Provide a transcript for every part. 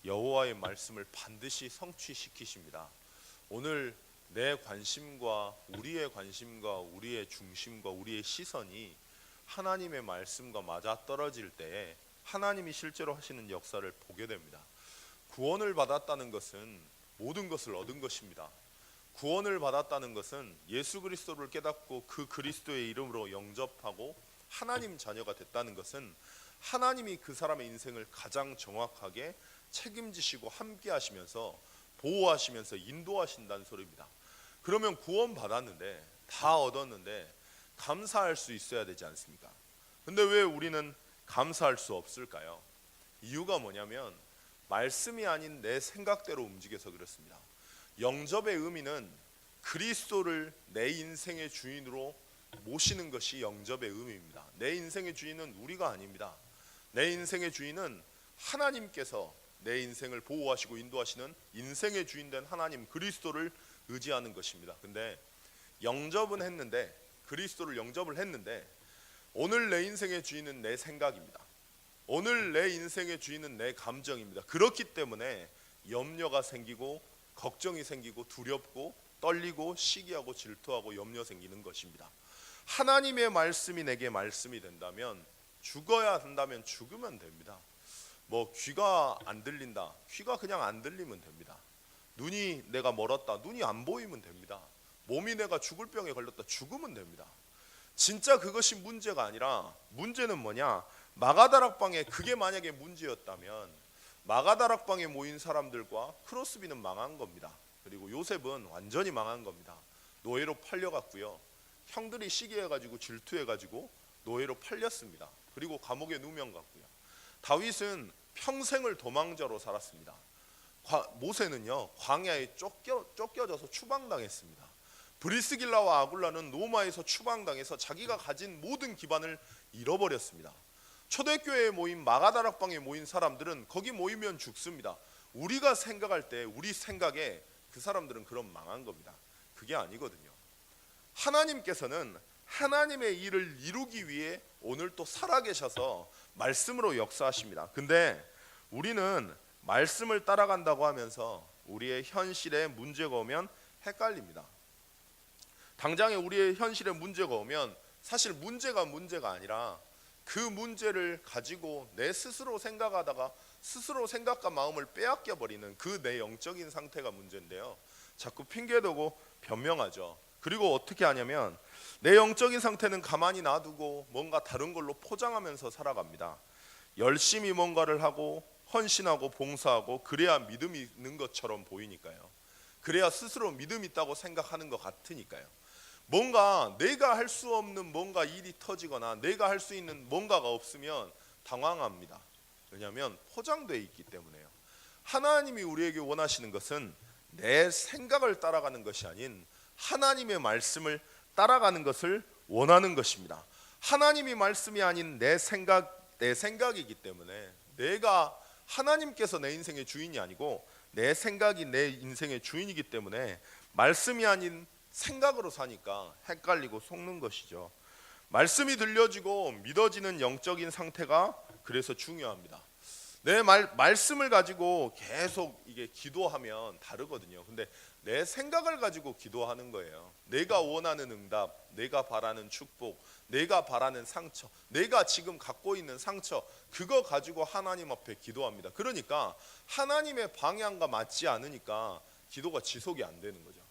여호와의 말씀을 반드시 성취시키십니다. 오늘 내 관심과 우리의 관심과 우리의 중심과 우리의 시선이 하나님의 말씀과 맞아떨어질 때에 하나님이 실제로 하시는 역사를 보게 됩니다. 구원을 받았다는 것은 모든 것을 얻은 것입니다. 구원을 받았다는 것은 예수 그리스도를 깨닫고 그 그리스도의 이름으로 영접하고 하나님 자녀가 됐다는 것은 하나님이 그 사람의 인생을 가장 정확하게 책임지시고 함께 하시면서 보호하시면서 인도하신다는 소리입니다. 그러면 구원 받았는데 다 얻었는데 감사할 수 있어야 되지 않습니까? 근데 왜 우리는 감사할 수 없을까요? 이유가 뭐냐면 말씀이 아닌 내 생각대로 움직여서 그렇습니다. 영접의 의미는 그리스도를 내 인생의 주인으로 모시는 것이 영접의 의미입니다. 내 인생의 주인은 우리가 아닙니다. 내 인생의 주인은 하나님께서 내 인생을 보호하시고 인도하시는 인생의 주인된 하나님 그리스도를 의지하는 것입니다. 근데 영접은 했는데 그리스도를 영접을 했는데 오늘 내 인생의 주인은 내 생각입니다. 오늘 내 인생의 주인은 내 감정입니다. 그렇기 때문에 염려가 생기고 걱정이 생기고 두렵고 떨리고 시기하고 질투하고 염려 생기는 것입니다. 하나님의 말씀이 내게 말씀이 된다면 죽어야 한다면 죽으면 됩니다. 뭐 귀가 안 들린다, 귀가 그냥 안 들리면 됩니다. 눈이 내가 멀었다, 눈이 안 보이면 됩니다. 몸이 내가 죽을 병에 걸렸다, 죽으면 됩니다. 진짜 그것이 문제가 아니라 문제는 뭐냐? 마가다락방에 그게 만약에 문제였다면 마가다락방에 모인 사람들과 크로스비는 망한 겁니다. 그리고 요셉은 완전히 망한 겁니다. 노예로 팔려갔고요. 형들이 시기해가지고 질투해가지고 노예로 팔렸습니다. 그리고 감옥에 누명갔고요. 다윗은 평생을 도망자로 살았습니다. 모세는요 광야에 쫓겨져서 추방당했습니다. 브리스길라와 아굴라는 로마에서 추방당해서 자기가 가진 모든 기반을 잃어버렸습니다. 초대교회에 모인 마가다락방에 모인 사람들은 거기 모이면 죽습니다. 우리가 생각할 때 우리 생각에 그 사람들은 그런 망한 겁니다. 그게 아니거든요. 하나님께서는 하나님의 일을 이루기 위해 오늘 또 살아계셔서 말씀으로 역사하십니다. 근데 우리는 말씀을 따라간다고 하면서 우리의 현실에 문제가 오면 헷갈립니다. 당장에 우리의 현실에 문제가 오면 사실 문제가 아니라 그 문제를 가지고 내 스스로 생각하다가 스스로 생각과 마음을 빼앗겨 버리는 그 내 영적인 상태가 문제인데요. 자꾸 핑계대고 변명하죠. 그리고 어떻게 하냐면 내 영적인 상태는 가만히 놔두고 뭔가 다른 걸로 포장하면서 살아갑니다. 열심히 뭔가를 하고 헌신하고 봉사하고 그래야 믿음이 있는 것처럼 보이니까요. 그래야 스스로 믿음이 있다고 생각하는 것 같으니까요. 뭔가 내가 할 수 없는 뭔가 일이 터지거나 내가 할 수 있는 뭔가가 없으면 당황합니다. 왜냐하면 포장되어 있기 때문에요. 하나님이 우리에게 원하시는 것은 내 생각을 따라가는 것이 아닌 하나님의 말씀을 따라가는 것을 원하는 것입니다. 하나님이 말씀이 아닌 내 생각이기 때문에 내가 하나님께서 내 인생의 주인이 아니고 내 생각이 내 인생의 주인이기 때문에 말씀이 아닌 생각으로 사니까 헷갈리고 속는 것이죠. 말씀이 들려지고 믿어지는 영적인 상태가 그래서 중요합니다. 내 말씀을 가지고 계속 이게 기도하면 다르거든요. 근데 내 생각을 가지고 기도하는 거예요. 내가 원하는 응답, 내가 바라는 축복, 내가 바라는 상처, 내가 지금 갖고 있는 상처, 그거 가지고 하나님 앞에 기도합니다. 그러니까 하나님의 방향과 맞지 않으니까 기도가 지속이 안 되는 거죠.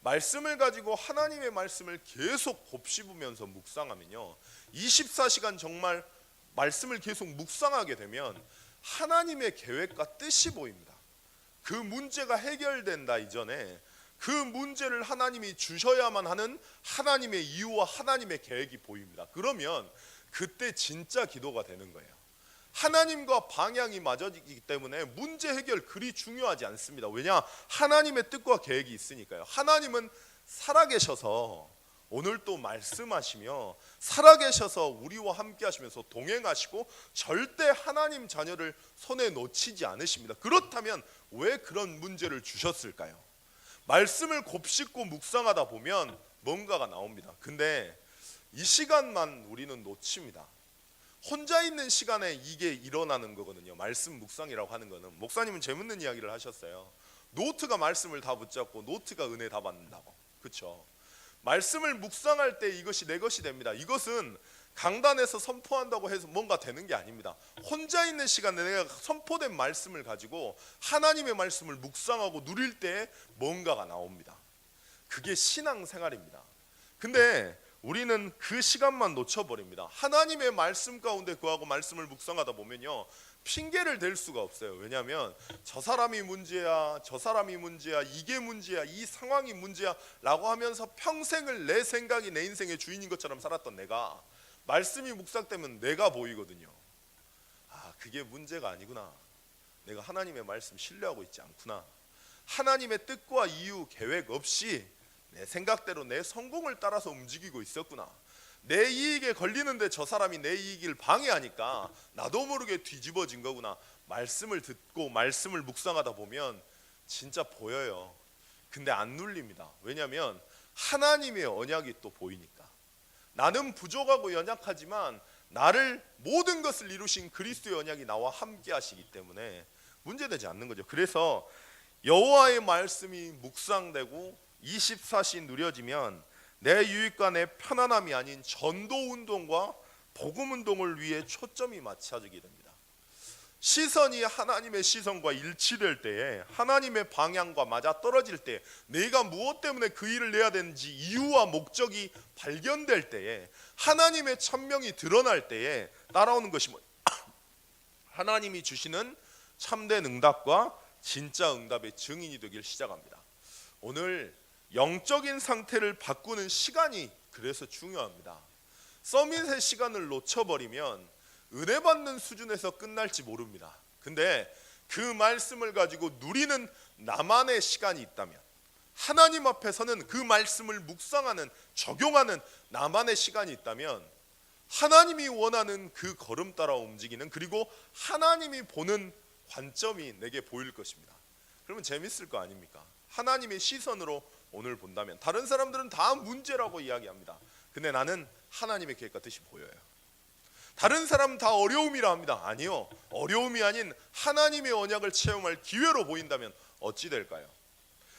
말씀을 가지고 하나님의 말씀을 계속 곱씹으면서 묵상하면요, 24시간 정말 말씀을 계속 묵상하게 되면 하나님의 계획과 뜻이 보입니다. 그 문제가 해결된다 이전에 그 문제를 하나님이 주셔야만 하는 하나님의 이유와 하나님의 계획이 보입니다. 그러면 그때 진짜 기도가 되는 거예요. 하나님과 방향이 맞아지기 때문에 문제 해결 그리 중요하지 않습니다. 왜냐? 하나님의 뜻과 계획이 있으니까요. 하나님은 살아계셔서 오늘 또 말씀하시며 살아계셔서 우리와 함께 하시면서 동행하시고 절대 하나님 자녀를 손에 놓치지 않으십니다. 그렇다면 왜 그런 문제를 주셨을까요? 말씀을 곱씹고 묵상하다 보면 뭔가가 나옵니다. 근데 이 시간만 우리는 놓칩니다. 혼자 있는 시간에 이게 일어나는 거거든요. 말씀 묵상이라고 하는 거는. 목사님은 재밌는 이야기를 하셨어요. 노트가 말씀을 다 붙잡고 노트가 은혜 다 받는다고. 그렇죠? 말씀을 묵상할 때 이것이 내 것이 됩니다. 이것은 강단에서 선포한다고 해서 뭔가 되는 게 아닙니다. 혼자 있는 시간에 내가 선포된 말씀을 가지고 하나님의 말씀을 묵상하고 누릴 때 뭔가가 나옵니다. 그게 신앙생활입니다. 근데 우리는 그 시간만 놓쳐버립니다. 하나님의 말씀 가운데 거하고 말씀을 묵상하다 보면요, 핑계를 댈 수가 없어요. 왜냐하면 저 사람이 문제야, 저 사람이 문제야, 이게 문제야, 이 상황이 문제야 라고 하면서 평생을 내 생각이 내 인생의 주인인 것처럼 살았던 내가 말씀이 묵상되면 내가 보이거든요. 아, 그게 문제가 아니구나. 내가 하나님의 말씀 신뢰하고 있지 않구나. 하나님의 뜻과 이유, 계획 없이 내 생각대로 내 성공을 따라서 움직이고 있었구나. 내 이익에 걸리는데 저 사람이 내 이익을 방해하니까 나도 모르게 뒤집어진 거구나. 말씀을 듣고 말씀을 묵상하다 보면 진짜 보여요. 근데 안 눌립니다. 왜냐하면 하나님의 언약이 또 보이니까. 나는 부족하고 연약하지만 나를 모든 것을 이루신 그리스도의 언약이 나와 함께 하시기 때문에 문제되지 않는 거죠. 그래서 여호와의 말씀이 묵상되고 24시 누려지면 내 유익과 내 편안함이 아닌 전도운동과 복음운동을 위해 초점이 맞춰지게 됩니다. 시선이 하나님의 시선과 일치될 때에, 하나님의 방향과 맞아떨어질 때, 내가 무엇 때문에 그 일을 해야 되는지 이유와 목적이 발견될 때에, 하나님의 천명이 드러날 때에 따라오는 것이 하나님이 주시는 참된 응답과 진짜 응답의 증인이 되길 시작합니다. 오늘 영적인 상태를 바꾸는 시간이 그래서 중요합니다. 서밋의 시간을 놓쳐버리면 은혜 받는 수준에서 끝날지 모릅니다. 근데 그 말씀을 가지고 누리는 나만의 시간이 있다면, 하나님 앞에서는 그 말씀을 묵상하는, 적용하는 나만의 시간이 있다면 하나님이 원하는 그 걸음 따라 움직이는, 그리고 하나님이 보는 관점이 내게 보일 것입니다. 그러면 재밌을 거 아닙니까? 하나님의 시선으로 오늘 본다면 다른 사람들은 다 문제라고 이야기합니다. 근데 나는 하나님의 계획과 뜻이 보여요. 다른 사람은 다 어려움이라 합니다. 아니요, 어려움이 아닌 하나님의 언약을 체험할 기회로 보인다면 어찌 될까요?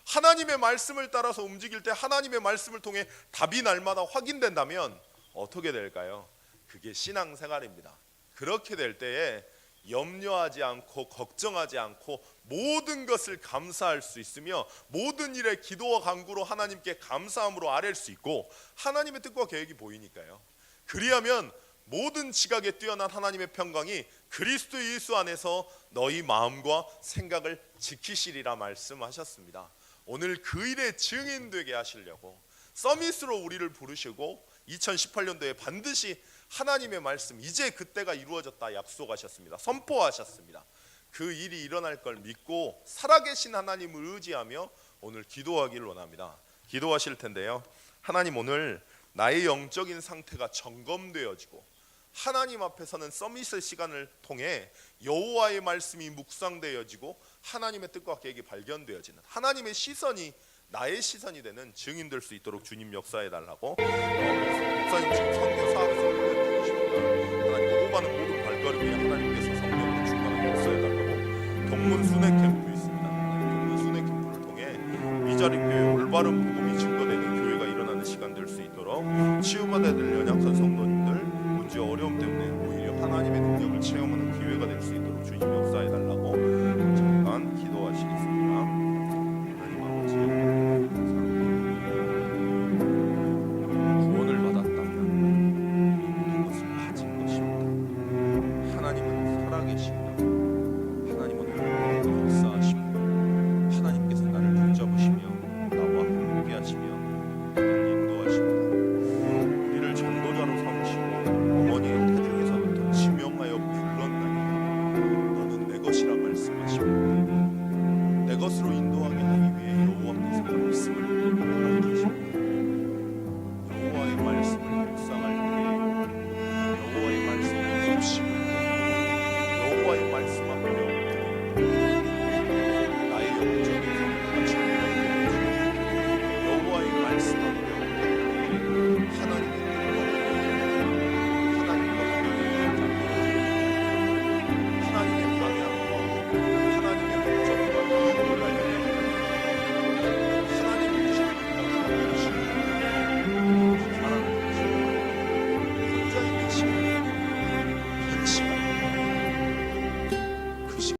하나님의 말씀을 따라서 움직일 때 하나님의 말씀을 통해 답이 날마다 확인된다면 어떻게 될까요? 그게 신앙생활입니다. 그렇게 될 때에 염려하지 않고 걱정하지 않고 모든 것을 감사할 수 있으며 모든 일에 기도와 간구로 하나님께 감사함으로 아뢰일 수 있고, 하나님의 뜻과 계획이 보이니까요. 그리하면 모든 지각에 뛰어난 하나님의 평강이 그리스도 예수 안에서 너희 마음과 생각을 지키시리라 말씀하셨습니다. 오늘 그 일의 증인 되게 하시려고 서밋으로 우리를 부르시고 2018년도에 반드시 하나님의 말씀, 이제 그때가 이루어졌다 약속하셨습니다. 선포하셨습니다. 그 일이 일어날 걸 믿고 살아계신 하나님을 의지하며 오늘 기도하기를 원합니다. 기도하실 텐데요, 하나님, 오늘 나의 영적인 상태가 점검되어지고 하나님 앞에서는 서밋의 시간을 통해 여호와의 말씀이 묵상되어지고 하나님의 뜻과 계획이 발견되어지는, 하나님의 시선이 나의 시선이 되는 증인 될 수 있도록 주님 역사해 달라고. 목사님 지금 선교 사업에서 중이십니다. 하나님 보고가는 모든 발걸음에 하나님께서 성령으로 충만하게 역사해 달라고. 동문 순회 캠프 있습니다. 동문 순회 캠프를 통해 이자리 교회 올바른 복음이 증거되는 교회가 일어나는 시간 될 수 있도록, 치유받아야 될 연약한 성도님들, 문제 어려움 때문에 오히려 하나님의 능력을 체험하는 기회가 될 수 있도록 주님 역사해 달라고 잠깐 기도하시겠습니다. 하나님 아버지, 구원을 받았다면 그것을 가진 것입니다. 하나님은 살아계십니다. 하나님은 오늘 역사하십니다. 하나님께서 나를 붙잡으시며 나와 함께 하시며 나를 인도하십니다. 우리를 전도자로 삼으시고 어머니의 태중에서부터 지명하여 불렀나니 너는 내 것이라 말씀하시고 내 것으로 인도하게 하여